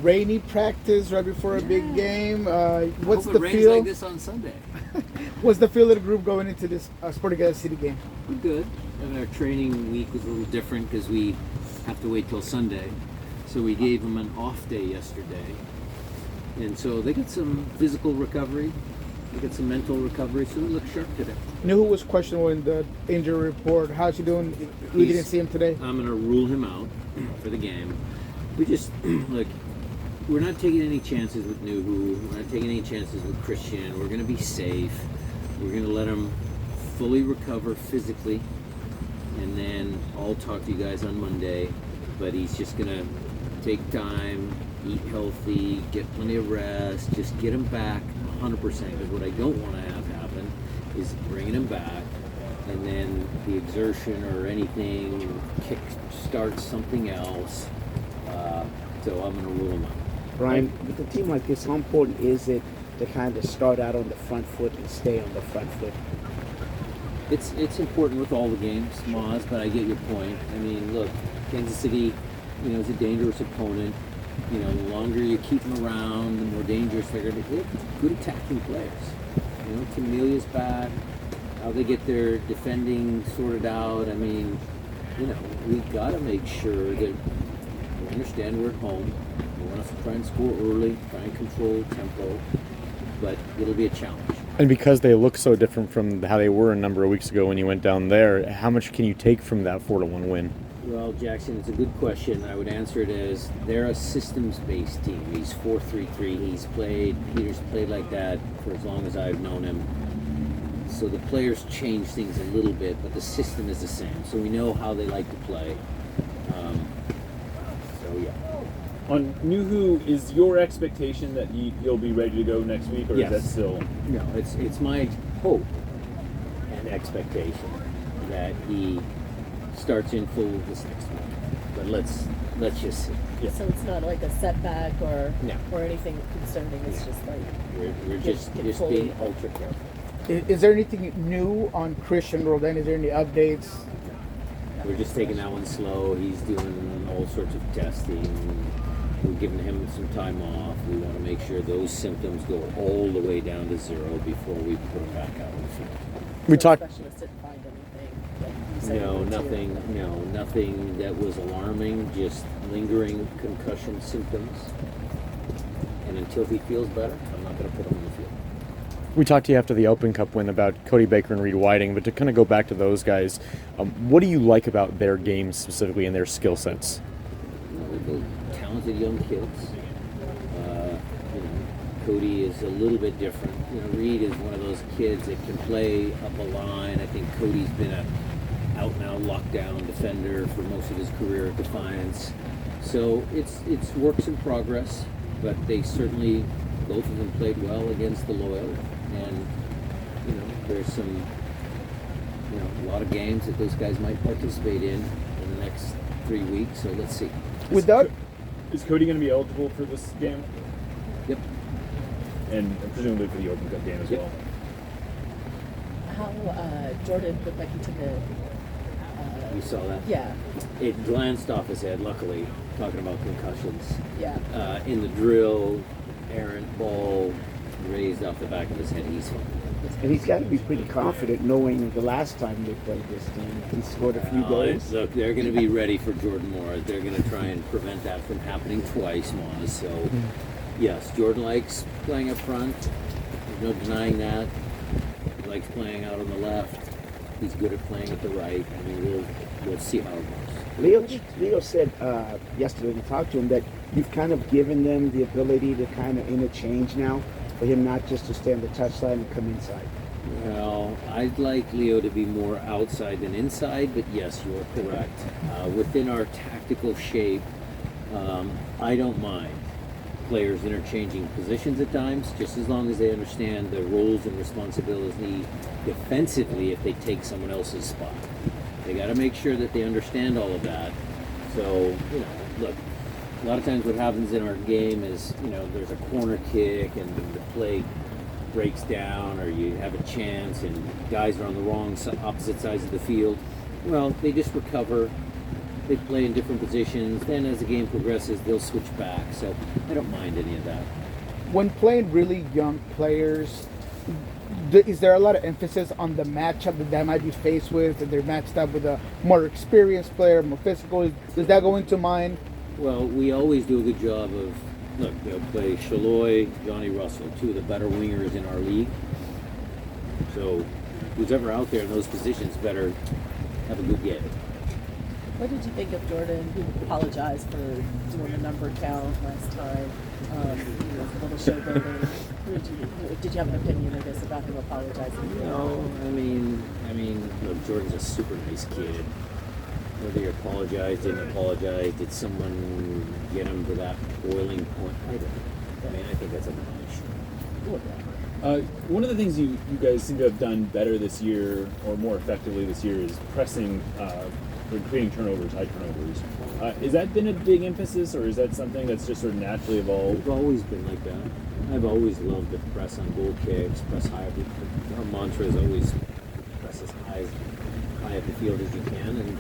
rainy practice right before a big game. What's I hope the it rains feel? like this on Sunday. What's the feel of the group going into this Sporting Kansas City game? We're good. And our training week was a little different because we have to wait till Sunday. So we gave them an off day yesterday. And so they get some physical recovery, they get some mental recovery, so they look sharp today. Knew who was questionable in the injury report. How's he doing? We didn't see him today. I'm going to rule him out for the game. We just, look, we're not taking any chances with Nuhu. We're not taking any chances with Christian. We're going to be safe. We're going to let him fully recover physically. And then I'll talk to you guys on Monday. But he's just going to take time, eat healthy, get plenty of rest, just get him back 100%. Because what I don't want to have happen is bringing him back and then the exertion or anything kick starts something else. So I'm going to rule him out. Brian, with a team like this, how important is it to kind of start out on the front foot and stay on the front foot? It's important with all the games, Maz, but I get your point. I mean, look, Kansas City, is a dangerous opponent. The longer you keep them around, the more dangerous they're going to be. Good attacking players. Camelia's back. How they get their defending sorted out. I mean, we've got to make sure that we understand we're at home. We want to try and score early, try and control tempo, but it'll be a challenge. And because they look so different from how they were a number of weeks ago when you went down there, how much can you take from that 4-1 win? Well, Jackson, it's a good question. I would answer it as they're a systems-based team. He's 4-3-3. Peter's played like that for as long as I've known him. So the players change things a little bit, but the system is the same. So we know how they like to play. Yeah. On Nuhu, is your expectation that he'll be ready to go next week, or Yes. is that still? No, it's my hope and expectation that he starts in full this next week. But let's just see. Yeah. So it's not like a setback or No. or anything concerning. It's just like We're just get being fully- ultra careful. Is there anything new on Christian Roldan? Is there any updates? We're just taking that one slow. He's doing all sorts of testing. We're giving him some time off. We want to make sure those symptoms go all the way down to zero before we put him back out on the field. We the talked. specialist didn't find anything. That you said No, you nothing. Nothing that was alarming. Just lingering concussion symptoms. And until he feels better, I'm not going to put him on the field. We talked to you after the Open Cup win about Cody Baker and Reed Whiting, but to kind of go back to those guys, what do you like about their games specifically and their skill sets? They're both talented young kids. Cody is a little bit different. Reed is one of those kids that can play up a line. I think Cody's been a out-and-out lockdown defender for most of his career at Defiance. So it's works in progress, but they certainly, both of them played well against the Loyal. And, there's some, a lot of games that those guys might participate in the next 3 weeks. So let's see. Without Is Cody going to be eligible for this game? Yep. And presumably for the Open Cup game as Yep. well. How Jordan looked like he took a You saw that? yeah. It glanced off his head, luckily, talking about concussions. Yeah. In the drill, errant ball raised off the back of his head. He's fine. And he's got to be pretty confident knowing the last time they played this team, he scored a few goals. Look, they're going to be ready for Jordan Morris. They're going to try and prevent that from happening twice, Moz. So, yes, Jordan likes playing up front. There's no denying that. He likes playing out on the left. He's good at playing at the right. I mean, we'll see how it goes. Leo said yesterday when we talked to him that you've kind of given them the ability to kind of interchange now, for him not just to stay on the touchline and come inside. Well, I'd like Leo to be more outside than inside, but yes, you are correct. Within our tactical shape, I don't mind players interchanging positions at times, just as long as they understand the roles and responsibilities defensively if they take someone else's spot. They got to make sure that they understand all of that. So, look, a lot of times what happens in our game is, there's a corner kick and the play breaks down, or you have a chance and guys are on the opposite sides of the field. Well, they just recover, They play in different positions. Then as the game progresses, they'll switch back. So I don't mind any of that. When playing really young players, is there a lot of emphasis on the matchup that they might be faced with? If they're matched up with a more experienced player, more physical, does that go into mind? Well, we always do a good job of, look, they'll play Shaloi, Johnny Russell, two of the better wingers in our league. So who's ever out there in those positions better have a good game. What did you think of Jordan, who apologized for doing the number count last time? A little showboating. Did you have an opinion, I guess, about him apologizing? No, I mean, look, Jordan's a super nice kid. Whether he apologized, didn't apologize, did someone get him to that boiling point? I don't know. I mean, I think that's a non-issue. One of the things you guys seem to have done better this year, or more effectively this year, is pressing, or creating turnovers, high turnovers. Has that been a big emphasis, or is that something that's just sort of naturally evolved? We've always been like that. I've always loved to press on goal kicks, press high up. Our mantra is always press as high up the field as you can, and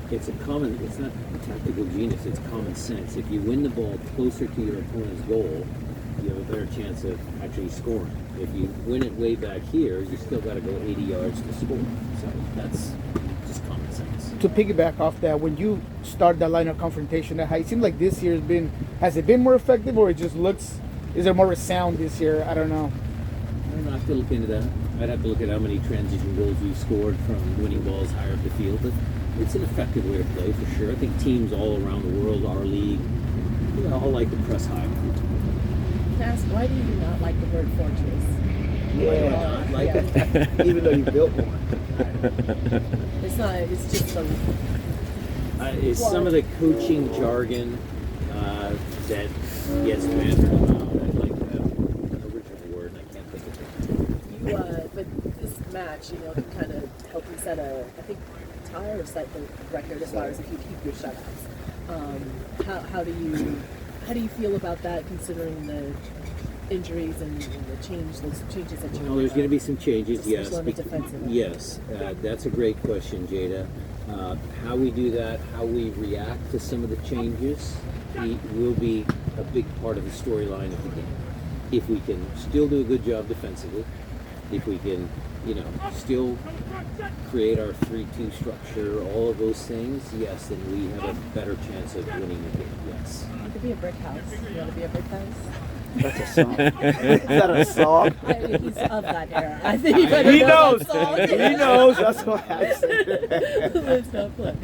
it's not tactical genius, it's common sense. If you win the ball closer to your opponent's goal, you have a better chance of actually scoring. If you win it way back here, you still got to go 80 yards to score. So that's just common sense. To piggyback off that, when you start that line of confrontation, it seems like this year has it been more effective, or it just looks, is there more of a sound this year? I don't know. I don't know, I have to look into that. I'd have to look at how many transition goals we've scored from winning balls higher up the field, but it's an effective way to play for sure. I think teams all around the world, our league, all like to press high. Can I ask, why do you not like the word fortress? Yeah, I like it. even though you built one. It's not, it's just so. It's some of the coaching jargon that gets bandied around. I'd like to have an original word, and I can't think of it. But this match, can kind of help you set I think, tie or set the record as far as if you keep your shutouts. How do you feel about that, considering the injuries and those changes that you? Well, there's going to be some changes, yes. On the defensive end. Yes, that's a great question, Jada. How we do that, how we react to some of the changes, will be a big part of the storyline of the game. If we can still do a good job defensively, if we can, still create our 3-2 structure, all of those things, yes, then we have a better chance of winning the game, yes. You could be a brick house. You want to be a brick house? That's a song. Is that a song? He's of that era. I think you better He know knows. that song. He knows. That's what I said. Let's not play.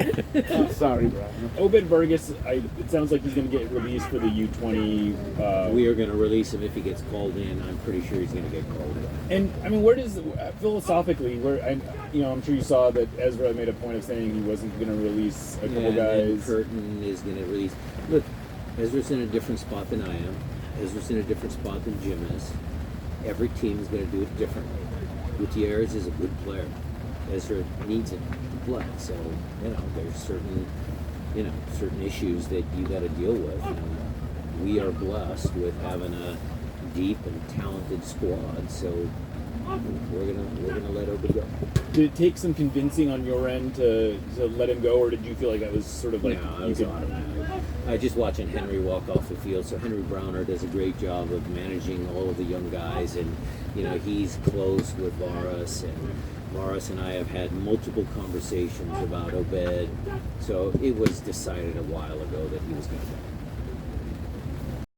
I'm sorry, Brian. Obed Vargas, it sounds like he's going to get released for the U20. We are going to release him if he gets called in. I'm pretty sure he's going to get called in. And I mean, where does philosophically, I'm sure you saw that Ezra made a point of saying he wasn't going to release a couple And guys. Curtin is going to release. Look, Ezra's in a different spot than I am. Ezra's in a different spot than Jim is. Every team is going to do it differently. Gutierrez is a good player. Ezra needs it to play. So, there's certain issues that you got to deal with. And we are blessed with having a deep and talented squad. So we're gonna let Obed go. Did it take some convincing on your end to let him go, or did you feel like that was sort of like No, that was automatic. Just watching Henry walk off the field. So Henry Browner does a great job of managing all of the young guys, and he's close with Varus, and Varus and I have had multiple conversations about Obed. So it was decided a while ago that he was going to go.